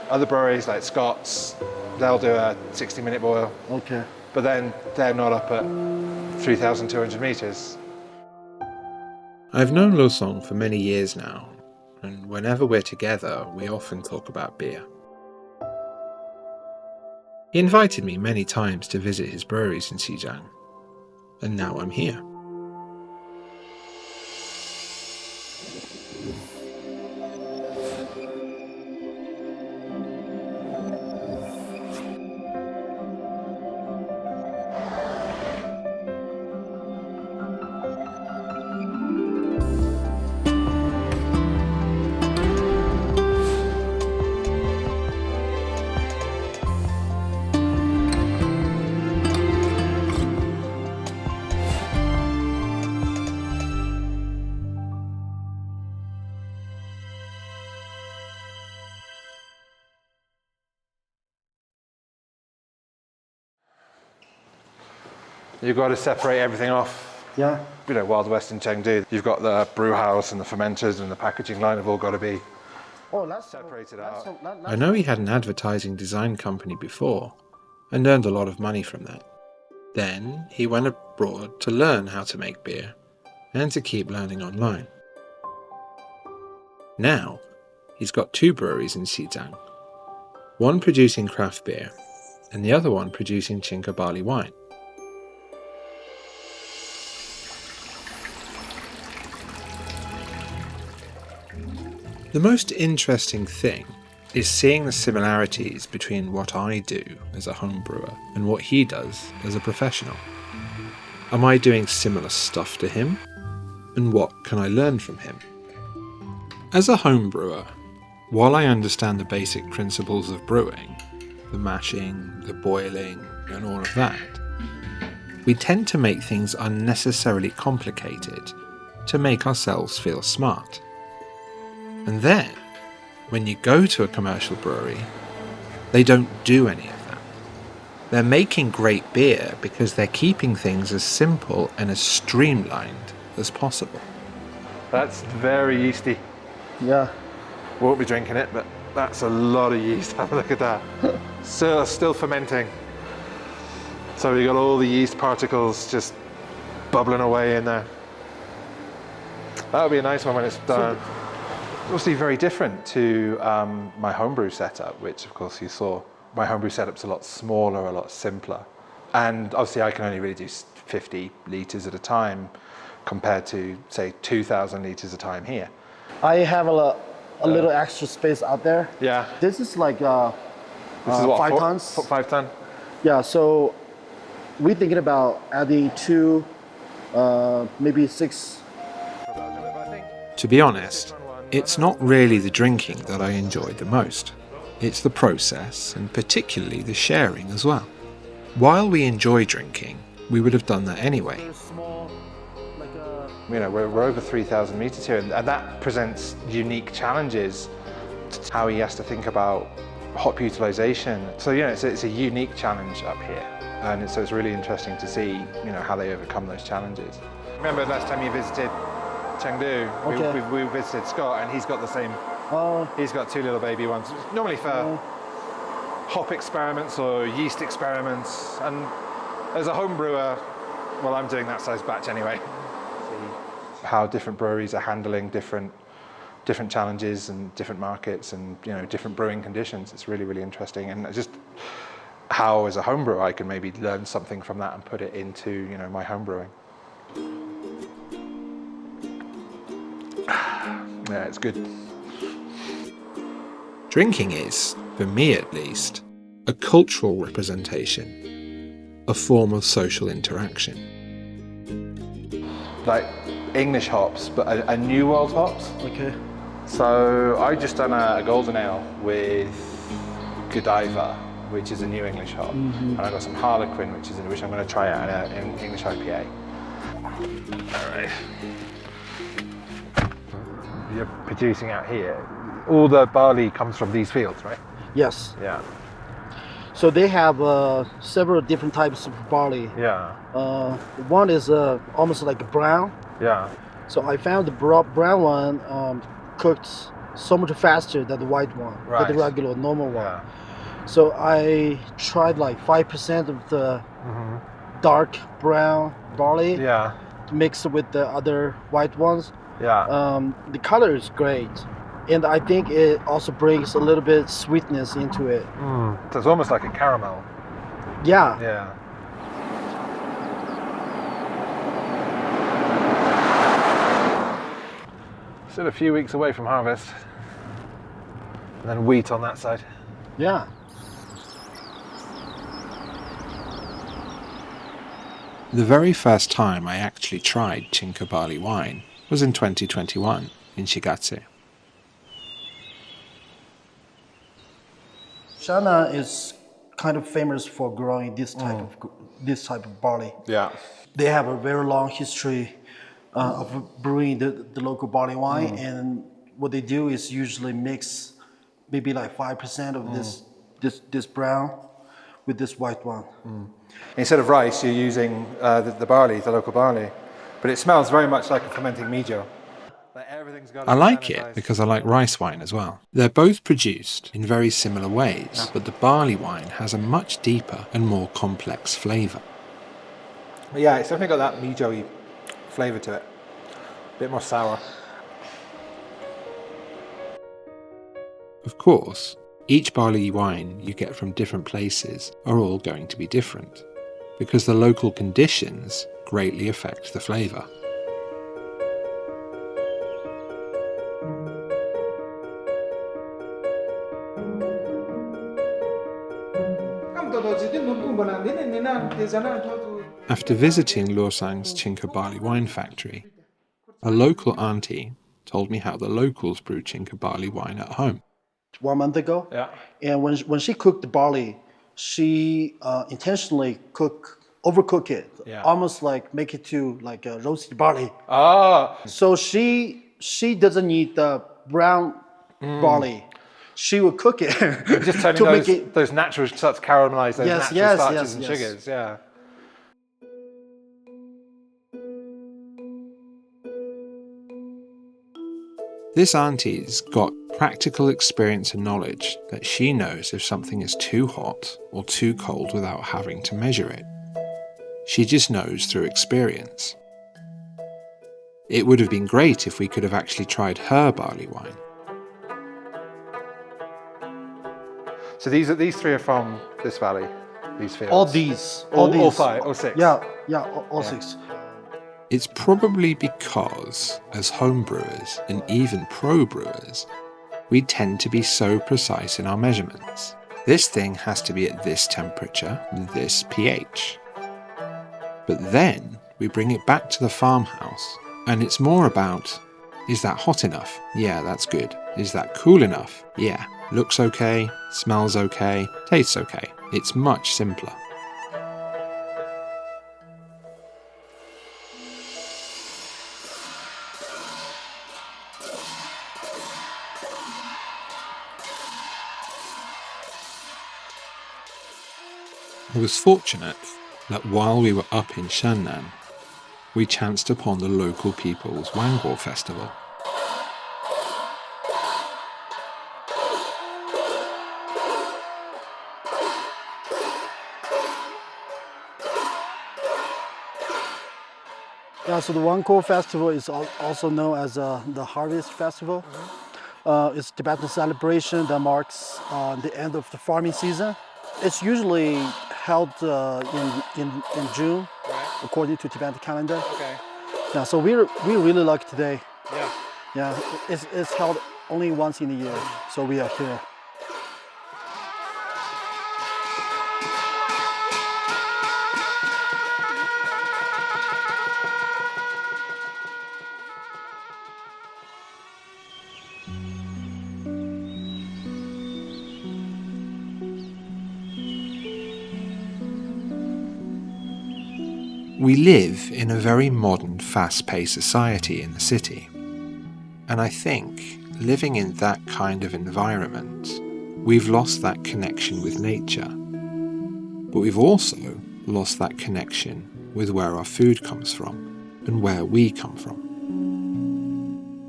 Other breweries like Scott's, they'll do a 60-minute boil. Okay. But then they're not up at 3,200 meters. I've known Lo Song for many years now, and whenever we're together, we often talk about beer. He invited me many times to visit his breweries in Xizang, and now I'm here. You've got to separate everything off. Yeah. You know, Wild West in Chengdu, you've got the brew house and the fermenters and the packaging line have all got to be separated out. I know he had an advertising design company before, and earned a lot of money from that. Then he went abroad to learn how to make beer, and to keep learning online. Now, he's got 2 breweries in Xizang, one producing craft beer, and the other one producing Chinka barley wine. The most interesting thing is seeing the similarities between what I do as a home brewer and what he does as a professional. Am I doing similar stuff to him? And what can I learn from him? As a home brewer, while I understand the basic principles of brewing, the mashing, the boiling, and all of that, we tend to make things unnecessarily complicated to make ourselves feel smart. And then, when you go to a commercial brewery, they don't do any of that. They're making great beer because they're keeping things as simple and as streamlined as possible. That's very yeasty. Yeah. Won't be drinking it, but that's a lot of yeast. Have a look at that. Still fermenting. So you've got all the yeast particles just bubbling away in there. That'll be a nice one when it's done. Obviously very different to my homebrew setup, which of course you saw. My homebrew setup's a lot smaller, a lot simpler. And obviously I can only really do 50 litres at a time compared to, say, 2,000 litres a time here. I have a little extra space out there. Yeah. This is like This is what, 5 tons. 5 ton? Yeah, so we're thinking about adding 2, maybe 6. To be honest, it's not really the drinking that I enjoy the most. It's the process, and particularly the sharing as well. While we enjoy drinking, we would have done that anyway. You know, we're over 3,000 meters here, and that presents unique challenges to how he has to think about hop utilization. So, you know, it's a unique challenge up here, and so it's really interesting to see, you know, how they overcome those challenges. Remember last time you visited Chengdu, Okay. we visited Scott, and he's got the same. He's got 2 little baby ones, normally for hop experiments or yeast experiments. And as a home brewer, well, I'm doing that size batch anyway. See how different breweries are handling different challenges and different markets and, you know, different brewing conditions. It's really, really interesting, and just how as a home brewer I can maybe learn something from that and put it into, you know, my home brewing. Yeah, it's good. Drinking is, for me at least, a cultural representation, a form of social interaction. Like English hops, but a New World hops. Okay. So I just done a golden ale with Godiva, which is a New English hop, and I got some Harlequin, which I'm going to try out in English IPA. All right. You're producing out here. All the barley comes from these fields, right? Yes. Yeah. So they have several different types of barley. Yeah. One is almost like brown. Yeah. So I found the brown one cooked so much faster than the white one, than Right. the regular normal one. Yeah. So I tried like 5% of the dark brown barley Yeah. to mix it with the other white ones. Yeah. The color is great, and I think it also brings a little bit sweetness into it. So it's almost like a caramel. Yeah. Yeah. Still a few weeks away from harvest. And then wheat on that side. Yeah. The very first time I actually tried Chinka barley wine was in 2021 in Shigatse. China is kind of famous for growing this type of barley. Yeah. They have a very long history of brewing the local barley wine, and what they do is usually mix maybe like 5% of this brown with this white one. Instead of rice, you're using the barley, the local barley, but it smells very much like a fermenting mijo. Like everything's got. I like it because I like rice wine as well. They're both produced in very similar ways, but the barley wine has a much deeper and more complex flavour. But yeah, it's definitely got that mijo-y flavour to it. A bit more sour. Of course, each barley wine you get from different places are all going to be different, because the local conditions greatly affect the flavour. After visiting Luosang's Chinka barley wine factory, a local auntie told me how the locals brew Chinka barley wine at home. 1 month ago. Yeah. And when she cooked the barley, she intentionally overcook it, almost like make it to like a roasted barley. Ah. So she doesn't need the brown barley. She will cook it Just turning to make it. those natural starts caramelize those Yes, natural yes, starches yes, and yes. sugars. Yeah. This auntie's got practical experience and knowledge that she knows if something is too hot or too cold without having to measure it. She just knows through experience. It would have been great if we could have actually tried her barley wine. So these three are from this valley, these fields. All these. All five, all six. Yeah, all six. It's probably because, as home brewers and even pro brewers, we tend to be so precise in our measurements. This thing has to be at this temperature, this pH. But then we bring it back to the farmhouse, and it's more about, is that hot enough? Yeah, that's good. Is that cool enough? Yeah. Looks okay, smells okay, tastes okay. It's much simpler. I was fortunate that while we were up in Shannan, we chanced upon the local people's Wangguo festival. Yeah, so the Wangguo Festival is also known as the Harvest Festival. It's a Tibetan celebration that marks the end of the farming season. It's usually held in June, according to Tibetan calendar. Okay. Yeah, so we're really lucky today. Yeah. Yeah, it's held only once in a year, so we are here. We live in a very modern, fast-paced society in the city. And I think, living in that kind of environment, we've lost that connection with nature. But we've also lost that connection with where our food comes from and where we come from.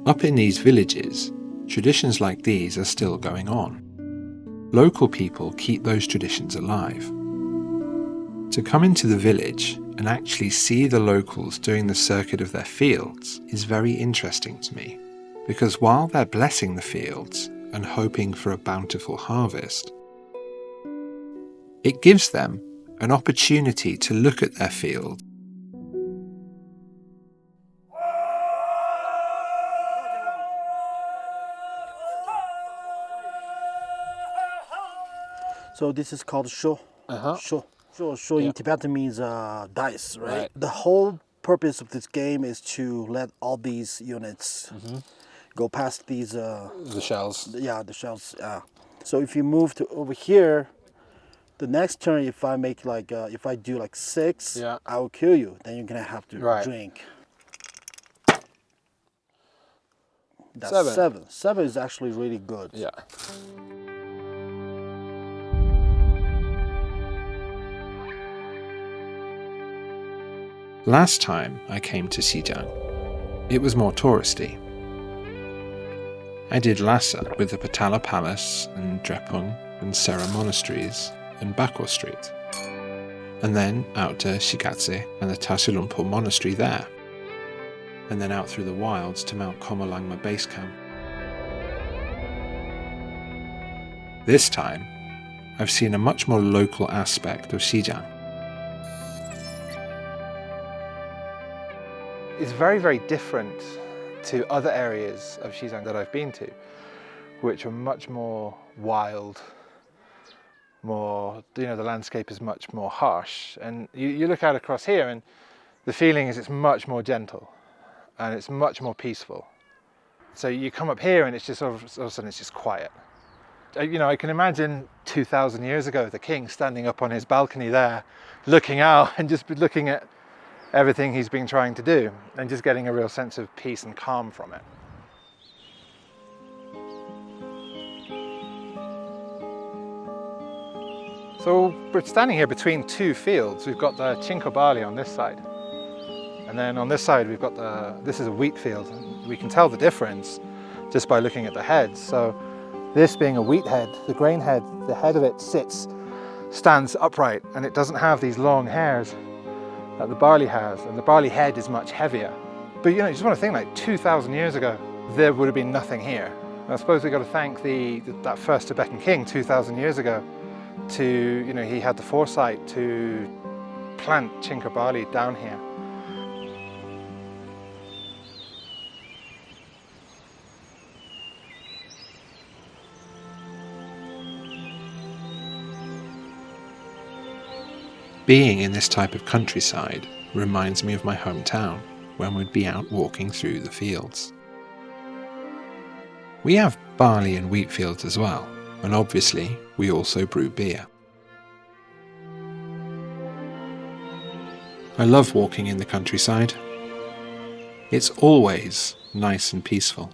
Up in these villages, traditions like these are still going on. Local people keep those traditions alive. To come into the village and actually see the locals doing the circuit of their fields is very interesting to me, because while they're blessing the fields and hoping for a bountiful harvest, it gives them an opportunity to look at their field So this is called sho. Sho. Sho in Tibetan means dice, right? The whole purpose of this game is to let all these units go past these. the shells. Yeah, the shells. So if you move to over here, the next turn, if I make like, if I do like 6, I will kill you. Then you're gonna have to drink. That's 7. 7 is actually really good. Yeah. Last time I came to Xizang, it was more touristy. I did Lhasa with the Patala Palace and Drepung and Sera Monasteries and Bakor Street, and then out to Shigatse and the Tasilumpo Monastery there, and then out through the wilds to Mount Komolangma Base Camp. This time, I've seen a much more local aspect of Xizang. It's very, very different to other areas of Xizang that I've been to, which are much more wild, more, the landscape is much more harsh. And you look out across here and the feeling is it's much more gentle and it's much more peaceful. So you come up here and it's just all of a sudden it's just quiet. I can imagine 2,000 years ago, the king standing up on his balcony there, looking out and just looking at everything he's been trying to do and just getting a real sense of peace and calm from it. So we're standing here between 2 fields. We've got the Chinko barley on this side, and then on this side we've got this is a wheat field. We can tell the difference just by looking at the heads. So this being a wheat head, the grain head, the head of it stands upright and it doesn't have these long hairs that the barley has, and the barley head is much heavier. But you just want to think, like 2,000 years ago, there would have been nothing here. And I suppose we've got to thank that first Tibetan king 2,000 years ago he had the foresight to plant Chinko barley down here. Being in this type of countryside reminds me of my hometown when we'd be out walking through the fields. We have barley and wheat fields as well, and obviously we also brew beer. I love walking in the countryside. It's always nice and peaceful.